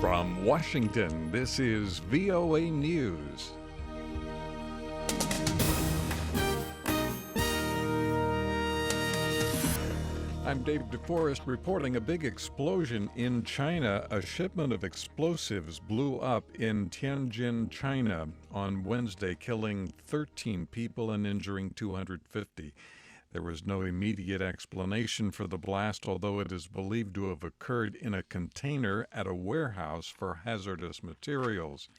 From Washington, this is VOA News. I'm David Forrest reporting a big explosion in China. A shipment of explosives blew up in Tianjin, China on Wednesday, killing 13 people and injuring 250. There was no immediate explanation for the blast, although it is believed to have occurred in a container at a warehouse for hazardous materials.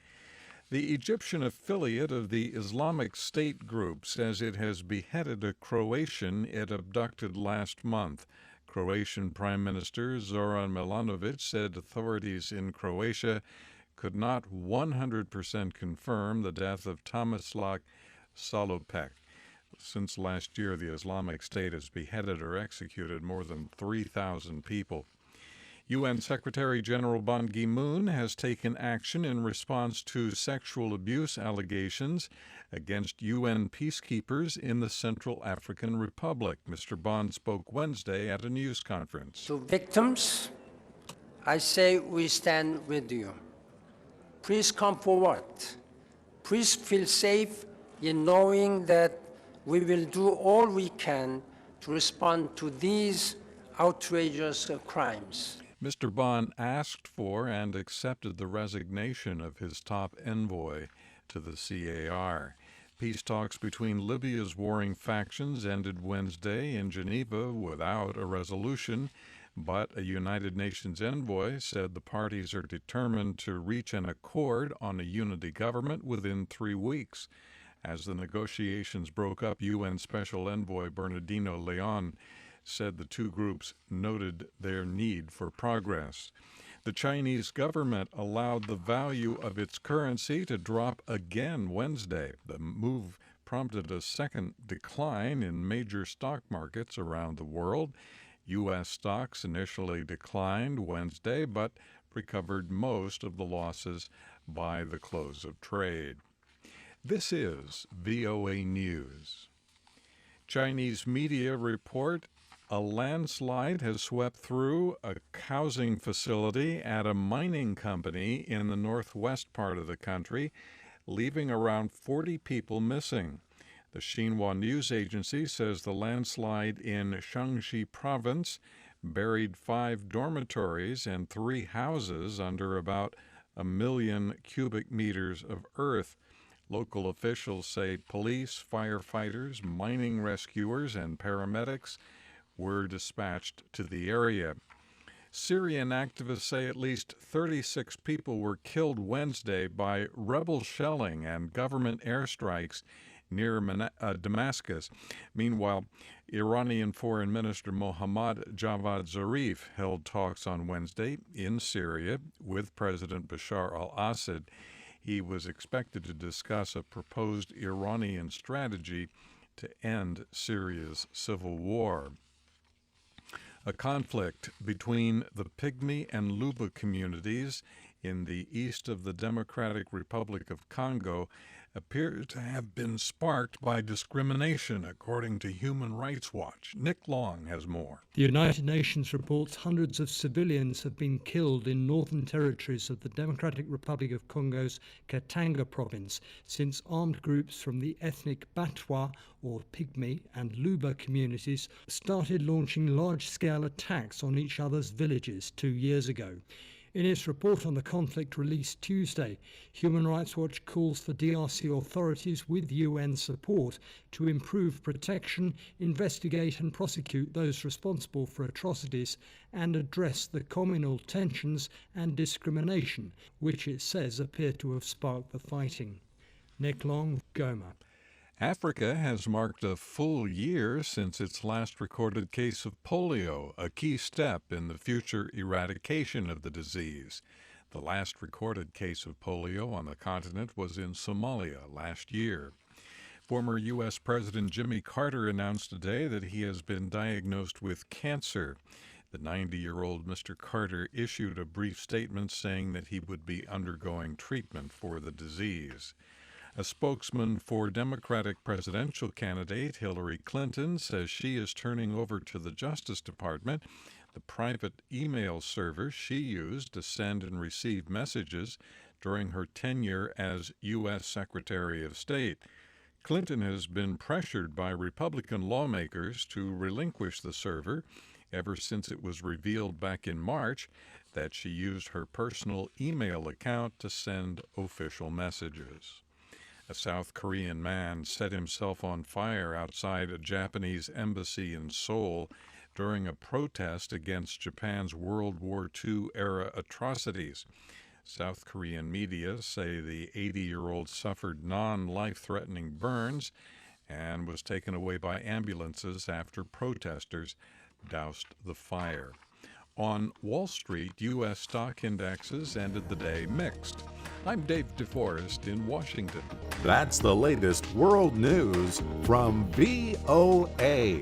The Egyptian affiliate of the Islamic State group says it has beheaded a Croatian it abducted last month. Croatian Prime Minister Zoran Milanović said authorities in Croatia could not 100% confirm the death of Tomislav Salopek. Since last year, the Islamic State has beheaded or executed more than 3,000 people. UN Secretary General Ban Ki-moon has taken action in response to sexual abuse allegations against UN peacekeepers in the Central African Republic. Mr. Ban spoke Wednesday at a news conference. To victims, I say we stand with you. Please come forward. Please feel safe in knowing that we will do all we can to respond to these outrageous crimes. Mr. Ban asked for and accepted the resignation of his top envoy to the CAR. Peace talks between Libya's warring factions ended Wednesday in Geneva without a resolution, but a United Nations envoy said the parties are determined to reach an accord on a unity government within 3 weeks. As the negotiations broke up, UN Special Envoy Bernardino Leon said the two groups noted their need for progress. The Chinese government allowed the value of its currency to drop again Wednesday. The move prompted a second decline in major stock markets around the world. U.S. stocks initially declined Wednesday, but recovered most of the losses by the close of trade. This is VOA News. Chinese media report a landslide has swept through a housing facility at a mining company in the northwest part of the country, leaving around 40 people missing. The Xinhua news agency says the landslide in Shaanxi province buried 5 dormitories and 3 houses under about 1 million cubic meters of earth. Local officials say police, firefighters, mining rescuers, and paramedics were dispatched to the area. Syrian activists say at least 36 people were killed Wednesday by rebel shelling and government airstrikes near Damascus. Meanwhile, Iranian Foreign Minister Mohammad Javad Zarif held talks on Wednesday in Syria with President Bashar al-Assad. He was expected to discuss a proposed Iranian strategy to end Syria's civil war. A conflict between the Pygmy and Luba communities in the east of the Democratic Republic of Congo appears to have been sparked by discrimination, according to Human Rights Watch. Nick Long has more. The United Nations reports hundreds of civilians have been killed in northern territories of the Democratic Republic of Congo's Katanga province since armed groups from the ethnic Batwa, or Pygmy, and Luba communities started launching large-scale attacks on each other's villages 2 years ago. In its report on the conflict released Tuesday, Human Rights Watch calls for DRC authorities with UN support to improve protection, investigate and prosecute those responsible for atrocities, and address the communal tensions and discrimination, which it says appear to have sparked the fighting. Nick Long, Goma. Africa has marked a full year since its last recorded case of polio, a key step in the future eradication of the disease. The last recorded case of polio on the continent was in Somalia last year. Former U.S. President Jimmy Carter announced today that he has been diagnosed with cancer. The 90-year-old Mr. Carter issued a brief statement saying that he would be undergoing treatment for the disease. A spokesman for Democratic presidential candidate Hillary Clinton says she is turning over to the Justice Department the private email server she used to send and receive messages during her tenure as U.S. Secretary of State. Clinton has been pressured by Republican lawmakers to relinquish the server ever since it was revealed back in March that she used her personal email account to send official messages. A South Korean man set himself on fire outside a Japanese embassy in Seoul during a protest against Japan's World War II-era atrocities. South Korean media say the 80-year-old suffered non-life-threatening burns and was taken away by ambulances after protesters doused the fire. On Wall Street, U.S. stock indexes ended the day mixed. I'm David Forrest in Washington. That's the latest world news from VOA.